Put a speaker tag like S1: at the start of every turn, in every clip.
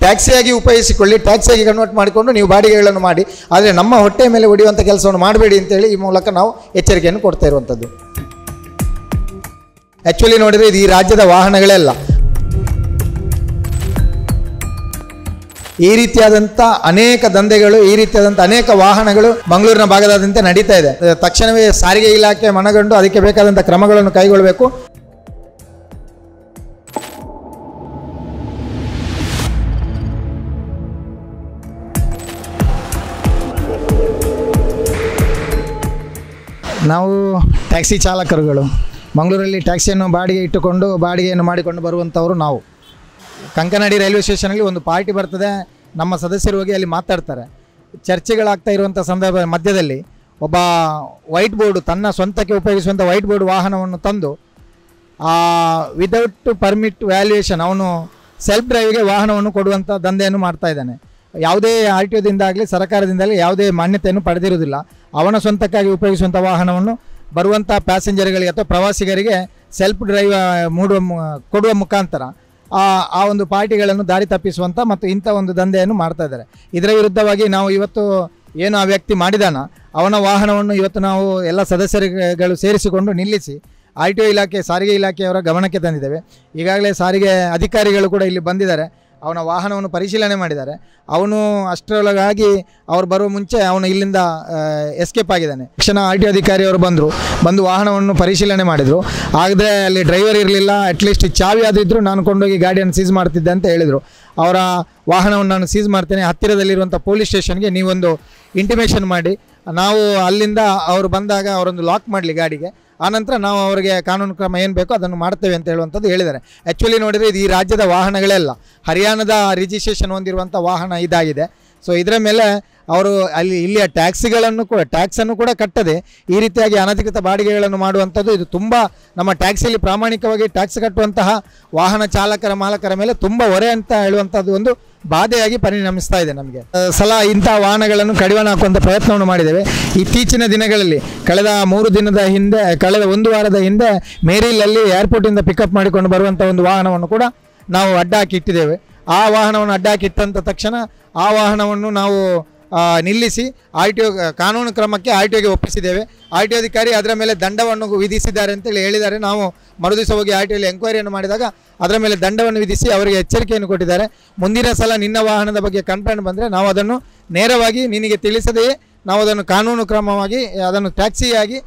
S1: ಟ್ಯಾಕ್ಸಿಯಾಗಿ ಉಪಯೋಗಿಸಿಕೊಳ್ಳಿ, ಟ್ಯಾಕ್ಸಿಯಾಗಿ convert ಮಾಡಿಕೊಂಡು ನೀವು ಬಾಡಿಗೆಗಳನ್ನು ಮಾಡಿ, ಆದರೆ ನಮ್ಮ ಹೊಟ್ಟೆ ಮೇಲೆ ಹೊಡೆಯುವಂಥ ಕೆಲಸವನ್ನು ಮಾಡಬೇಡಿ ಅಂತೇಳಿ ಈ ಮೂಲಕ ನಾವು ಎಚ್ಚರಿಕೆಯನ್ನು ಕೊಡ್ತಾ ಇರುವಂಥದ್ದು. ಆ್ಯಕ್ಚುಲಿ ನೋಡಿದರೆ ಇದು ಈ ರಾಜ್ಯದ ವಾಹನಗಳೇ ಅಲ್ಲ, ಈ ರೀತಿಯಾದಂಥ ಅನೇಕ ದಂಧೆಗಳು, ಈ ರೀತಿಯಾದಂಥ ಅನೇಕ ವಾಹನಗಳು ಮಂಗಳೂರಿನ ಭಾಗದಾದ್ಯಂತ ನಡೀತಾ ಇದೆ. ತಕ್ಷಣವೇ ಸಾರಿಗೆ ಇಲಾಖೆ ಮನಗಂಡು ಅದಕ್ಕೆ ಬೇಕಾದಂಥ ಕ್ರಮಗಳನ್ನು ಕೈಗೊಳ್ಳಬೇಕು. ನಾವು ಟ್ಯಾಕ್ಸಿ ಚಾಲಕರುಗಳು, ಮಂಗಳೂರಲ್ಲಿ ಟ್ಯಾಕ್ಸಿಯನ್ನು ಬಾಡಿಗೆ ಇಟ್ಟುಕೊಂಡು ಬಾಡಿಗೆಯನ್ನು ಮಾಡಿಕೊಂಡು ಬರುವಂಥವರು ನಾವು. ಕಂಕನಾಡಿ ರೈಲ್ವೆ ಸ್ಟೇಷನಲ್ಲಿ ಒಂದು ಪಾರ್ಟಿ ಬರ್ತದೆ, ನಮ್ಮ ಸದಸ್ಯರು ಹೋಗಿ ಅಲ್ಲಿ ಮಾತಾಡ್ತಾರೆ. ಚರ್ಚೆಗಳಾಗ್ತಾ ಇರುವಂಥ ಸಂದರ್ಭ ಮಧ್ಯದಲ್ಲಿ ಒಬ್ಬ ವೈಟ್ ಬೋರ್ಡು, ತನ್ನ ಸ್ವಂತಕ್ಕೆ ಉಪಯೋಗಿಸುವಂಥ ವೈಟ್ ಬೋರ್ಡ್ ವಾಹನವನ್ನು ತಂದು ವಿದೌಟ್ ಪರ್ಮಿಟ್ ವ್ಯಾಲ್ಯೂಯೇಷನ್ ಅವನು ಸೆಲ್ಫ್ ಡ್ರೈವ್ಗೆ ವಾಹನವನ್ನು ಕೊಡುವಂಥ ದಂಧೆಯನ್ನು ಮಾಡ್ತಾ ಇದ್ದಾನೆ. ಯಾವುದೇ ಆರ್ ಟಿ ಒದಿಂದಾಗಲಿ ಸರ್ಕಾರದಿಂದಲೇ ಯಾವುದೇ ಮಾನ್ಯತೆಯನ್ನು ಪಡೆದಿರುವುದಿಲ್ಲ. ಅವನ ಸ್ವಂತಕ್ಕಾಗಿ ಉಪಯೋಗಿಸುವಂಥ ವಾಹನವನ್ನು ಬರುವಂಥ ಪ್ಯಾಸೆಂಜರ್ಗಳಿಗೆ ಅಥವಾ ಪ್ರವಾಸಿಗರಿಗೆ ಸೆಲ್ಫ್ ಡ್ರೈವ್ ಕೊಡುವ ಮುಖಾಂತರ ಆ ಒಂದು ಪಾರ್ಟಿಗಳನ್ನು ದಾರಿ ತಪ್ಪಿಸುವಂಥ ಮತ್ತು ಇಂಥ ಒಂದು ದಂಧೆಯನ್ನು ಮಾಡ್ತಾ ಇದ್ದಾರೆ. ಇದರ ವಿರುದ್ಧವಾಗಿ ನಾವು ಇವತ್ತು ಏನು ಆ ವ್ಯಕ್ತಿ ಮಾಡಿದಾನ ಅವನ ವಾಹನವನ್ನು ಇವತ್ತು ನಾವು ಎಲ್ಲ ಸದಸ್ಯರುಗಳು ಸೇರಿಸಿಕೊಂಡು ನಿಲ್ಲಿಸಿ ಆರ್ ಟಿ ಒ ಇಲಾಖೆ, ಸಾರಿಗೆ ಇಲಾಖೆಯವರ ಗಮನಕ್ಕೆ ತಂದಿದ್ದೇವೆ. ಈಗಾಗಲೇ ಸಾರಿಗೆ ಅಧಿಕಾರಿಗಳು ಕೂಡ ಇಲ್ಲಿ ಬಂದಿದ್ದಾರೆ, ಅವನ ವಾಹನವನ್ನು ಪರಿಶೀಲನೆ ಮಾಡಿದ್ದಾರೆ. ಅವನು ಅಷ್ಟರೊಳಗಾಗಿ ಅವ್ರು ಬರುವ ಮುಂಚೆ ಅವನು ಇಲ್ಲಿಂದ ಎಸ್ಕೇಪ್ ಆಗಿದ್ದಾನೆ. ತಕ್ಷಣ ಆರ್ ಟಿ ಒ ಅಧಿಕಾರಿಯವರು ಬಂದು ವಾಹನವನ್ನು ಪರಿಶೀಲನೆ ಮಾಡಿದರು. ಆದರೆ ಅಲ್ಲಿ ಡ್ರೈವರ್ ಇರಲಿಲ್ಲ, ಅಟ್ಲೀಸ್ಟ್ ಚಾವಿ ಆದಿದ್ದರೂ ನಾನು ಕೊಂಡೋಗಿ ಗಾಡಿಯನ್ನು ಸೀಸ್ ಮಾಡ್ತಿದ್ದೆ ಅಂತ ಹೇಳಿದರು. ಅವರ ವಾಹನವನ್ನು ನಾನು ಸೀಸ್ ಮಾಡ್ತೇನೆ, ಹತ್ತಿರದಲ್ಲಿರುವಂಥ ಪೊಲೀಸ್ ಸ್ಟೇಷನ್ಗೆ ನೀವೊಂದು ಇಂಟಿಮೇಷನ್ ಮಾಡಿ, ನಾವು ಅಲ್ಲಿಂದ ಅವರು ಬಂದಾಗ ಅವರೊಂದು ಲಾಕ್ ಮಾಡಲಿ ಗಾಡಿಗೆ, ಆನಂತರ ನಾವು ಅವರಿಗೆ ಕಾನೂನು ಕ್ರಮ ಏನು ಬೇಕೋ ಅದನ್ನು ಮಾಡ್ತೇವೆ ಅಂತ ಹೇಳುವಂಥದ್ದು ಹೇಳಿದ್ದಾರೆ. ಆ್ಯಕ್ಚುಲಿ ನೋಡಿದರೆ ಇದು ಈ ರಾಜ್ಯದ ವಾಹನಗಳೇ ಅಲ್ಲ, ಹರಿಯಾಣದ ರಿಜಿಸ್ಟ್ರೇಷನ್ ಹೊಂದಿರುವಂಥ ವಾಹನ ಇದಾಗಿದೆ. ಸೊ ಇದರ ಮೇಲೆ ಅವರು ಇಲ್ಲಿಯ ಟ್ಯಾಕ್ಸನ್ನು ಕೂಡ ಕಟ್ಟದೆ ಈ ರೀತಿಯಾಗಿ ಅನಧಿಕೃತ ಬಾಡಿಗೆಗಳನ್ನು ಮಾಡುವಂಥದ್ದು ಇದು ತುಂಬ ನಮ್ಮ ಟ್ಯಾಕ್ಸಿಯಲ್ಲಿ ಪ್ರಾಮಾಣಿಕವಾಗಿ ಟ್ಯಾಕ್ಸ್ ಕಟ್ಟುವಂತಹ ವಾಹನ ಮಾಲಕರ ಮೇಲೆ ತುಂಬ ಹೊರೆ ಅಂತ ಹೇಳುವಂಥದ್ದು ಒಂದು ಬಾಧೆಯಾಗಿ ಪರಿಣಮಿಸ್ತಾ ಇದೆ. ನಮಗೆ ಸಲ ಇಂಥ ವಾಹನಗಳನ್ನು ಕಡಿವಾಣ ಹಾಕುವಂಥ ಪ್ರಯತ್ನವನ್ನು ಮಾಡಿದ್ದೇವೆ. ಇತ್ತೀಚಿನ ದಿನಗಳಲ್ಲಿ ಕಳೆದ 1 ವಾರದ ಹಿಂದೆ ಮೇರಿಲಲ್ಲಿ ಏರ್ಪೋರ್ಟಿಂದ ಪಿಕಪ್ ಮಾಡಿಕೊಂಡು ಬರುವಂಥ ಒಂದು ವಾಹನವನ್ನು ಕೂಡ ನಾವು ಅಡ್ಡ ಹಾಕಿ ಇಟ್ಟಿದ್ದೇವೆ. ಆ ವಾಹನವನ್ನು ಅಡ್ಡ ಹಾಕಿ ಇಟ್ಟಂಥ ತಕ್ಷಣ ಆ ವಾಹನವನ್ನು ನಾವು ನಿಲ್ಲಿಸಿ ಆರ್ ಟಿ ಒ ಕಾನೂನು ಕ್ರಮಕ್ಕೆ ಆರ್ ಟಿ ಒಗೆ ಒಪ್ಪಿಸಿದ್ದೇವೆ. ಆರ್ ಟಿ ಒ ಅಧಿಕಾರಿ ಅದರ ಮೇಲೆ ದಂಡವನ್ನು ವಿಧಿಸಿದ್ದಾರೆ ಅಂತೇಳಿ ಹೇಳಿದ್ದಾರೆ. ನಾವು ಮರುದಿವಸ ಹೋಗಿ ಆರ್ ಟಿ ಒಲ್ಲಿ ಎಂಕ್ವೈರಿಯನ್ನು ಮಾಡಿದಾಗ ಅದರ ಮೇಲೆ ದಂಡವನ್ನು ವಿಧಿಸಿ ಅವರಿಗೆ ಎಚ್ಚರಿಕೆಯನ್ನು ಕೊಟ್ಟಿದ್ದಾರೆ. ಮುಂದಿನ ಸಲ ನಿನ್ನ ವಾಹನದ ಬಗ್ಗೆ ಕಂಪ್ಲೇಂಟ್ ಬಂದರೆ ನಾವು ಅದನ್ನು ನೇರವಾಗಿ ನಿನಗೆ ತಿಳಿಸದೆಯೇ ನಾವು ಅದನ್ನು ಕಾನೂನು ಕ್ರಮವಾಗಿ ಅದನ್ನು ಟ್ಯಾಕ್ಸಿಯಾಗಿ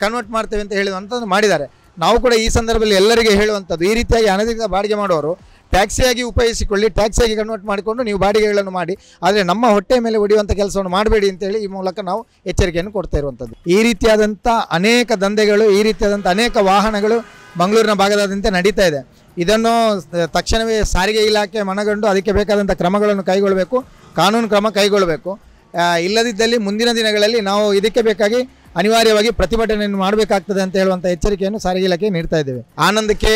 S1: ಕನ್ವರ್ಟ್ ಮಾಡ್ತೇವೆ ಅಂತ ಹೇಳುವಂಥದ್ದು ಮಾಡಿದ್ದಾರೆ. ನಾವು ಕೂಡ ಈ ಸಂದರ್ಭದಲ್ಲಿ ಎಲ್ಲರಿಗೆ ಹೇಳುವಂಥದ್ದು, ಈ ರೀತಿಯಾಗಿ ಅನಧಿಕೃತ ಬಾಡಿಗೆ ಮಾಡುವವರು ಟ್ಯಾಕ್ಸಿಯಾಗಿ ಉಪಯೋಗಿಸಿಕೊಳ್ಳಿ, ಟ್ಯಾಕ್ಸಿಯಾಗಿ ಕನ್ವರ್ಟ್ ಮಾಡಿಕೊಂಡು ನೀವು ಬಾಡಿಗೆಗಳನ್ನು ಮಾಡಿ, ಆದರೆ ನಮ್ಮ ಹೊಟ್ಟೆ ಮೇಲೆ ಹೊಡೆಯುವಂಥ ಕೆಲಸವನ್ನು ಮಾಡಬೇಡಿ ಅಂತೇಳಿ ಈ ಮೂಲಕ ನಾವು ಎಚ್ಚರಿಕೆಯನ್ನು ಕೊಡ್ತಾ ಇರುವಂಥದ್ದು. ಈ ರೀತಿಯಾದಂಥ ಅನೇಕ ದಂಧೆಗಳು, ಈ ರೀತಿಯಾದಂಥ ಅನೇಕ ವಾಹನಗಳು ಮಂಗಳೂರಿನ ಭಾಗದಾದ್ಯಂತ ನಡೀತಾ ಇದೆ. ಇದನ್ನು ತಕ್ಷಣವೇ ಸಾರಿಗೆ ಇಲಾಖೆ ಮನಗಂಡು ಅದಕ್ಕೆ ಬೇಕಾದಂಥ ಕ್ರಮಗಳನ್ನು ಕೈಗೊಳ್ಳಬೇಕು, ಕಾನೂನು ಕ್ರಮ ಕೈಗೊಳ್ಳಬೇಕು. ಇಲ್ಲದಿದ್ದಲ್ಲಿ ಮುಂದಿನ ದಿನಗಳಲ್ಲಿ ನಾವು ಇದಕ್ಕೆ ಬೇಕಾಗಿ ಅನಿವಾರ್ಯವಾಗಿ ಪ್ರತಿಭಟನೆಯನ್ನು ಮಾಡಬೇಕಾಗ್ತದೆ ಅಂತ ಹೇಳುವಂಥ ಎಚ್ಚರಿಕೆಯನ್ನು ಸಾರಿಗೆ ಇಲಾಖೆ ನೀಡ್ತಾ ಇದ್ದೇವೆ. ಆನಂದಕ್ಕೆ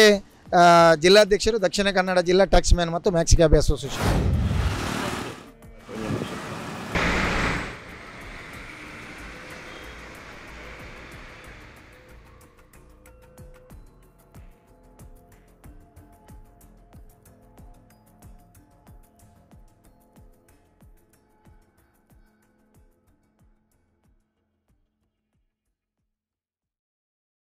S1: ಜಿಲ್ಲಾಧ್ಯಕ್ಷರು, ದಕ್ಷಿಣ ಕನ್ನಡ ಜಿಲ್ಲಾ ಟ್ಯಾಕ್ಸ್ ಮ್ಯಾನ್ ಮತ್ತು ಮ್ಯಾಕ್ಸಿ ಕ್ಯಾಬ್ ಅಸೋಸಿಯೇಷನ್.